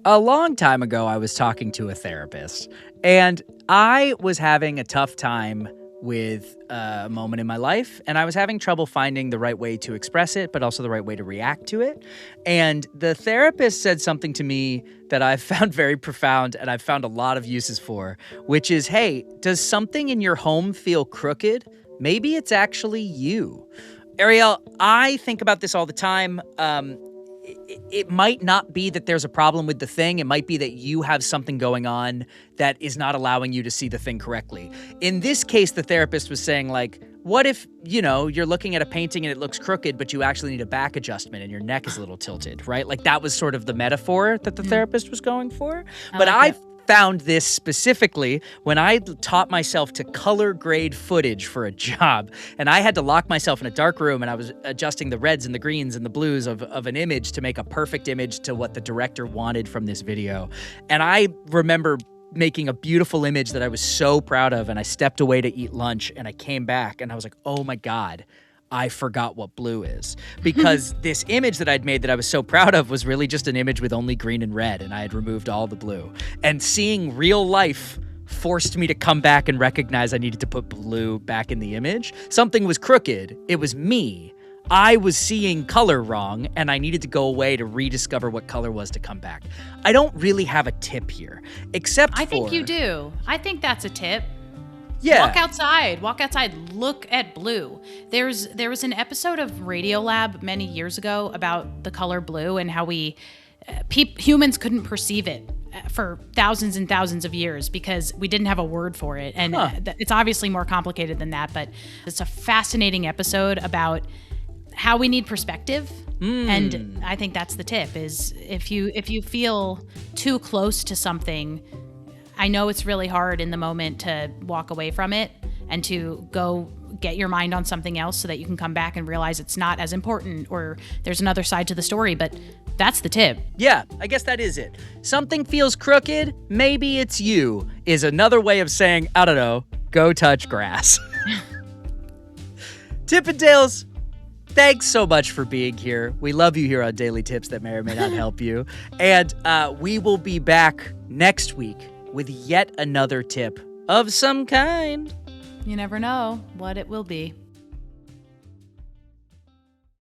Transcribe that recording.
A long time ago, I was talking to a therapist, and I was having a tough time with a moment in my life, and I was having trouble finding the right way to express it, but also the right way to react to it. And the therapist said something to me that I've found very profound and I've found a lot of uses for, which is, hey, does something in your home feel crooked? Maybe it's actually you. Ariel, I think about this all the time. It might not be that there's a problem with the thing. It might be that you have something going on that is not allowing you to see the thing correctly. In this case, the therapist was saying, like, what if, you're looking at a painting and it looks crooked, but you actually need a back adjustment and your neck is a little tilted, right? Like, that was sort of the metaphor that the therapist was going for. But I found this specifically when I taught myself to color grade footage for a job, and I had to lock myself in a dark room, and I was adjusting the reds and the greens and the blues of an image to make a perfect image to what the director wanted from this video. And I remember making a beautiful image that I was so proud of, and I stepped away to eat lunch, and I came back and I was like, oh my God, I forgot what blue is, because this image that I'd made that I was so proud of was really just an image with only green and red, and I had removed all the blue. And seeing real life forced me to come back and recognize I needed to put blue back in the image. Something was crooked. It was me. I was seeing color wrong, and I needed to go away to rediscover what color was to come back. I don't really have a tip here, except I think you do. I think that's a tip. Yeah. Walk outside, look at blue. There was an episode of Radiolab many years ago about the color blue and how humans couldn't perceive it for thousands and thousands of years because we didn't have a word for it. And it's obviously more complicated than that, but it's a fascinating episode about how we need perspective. And I think that's the tip, is if you feel too close to something, I know it's really hard in the moment to walk away from it and to go get your mind on something else so that you can come back and realize it's not as important or there's another side to the story, but that's the tip. Yeah, I guess that is it. Something feels crooked, maybe it's you, is another way of saying, I don't know, go touch grass. Tip and Tails, thanks so much for being here. We love you here on Daily Tips that may or may not help you. And we will be back next week with yet another tip of some kind. You never know what it will be.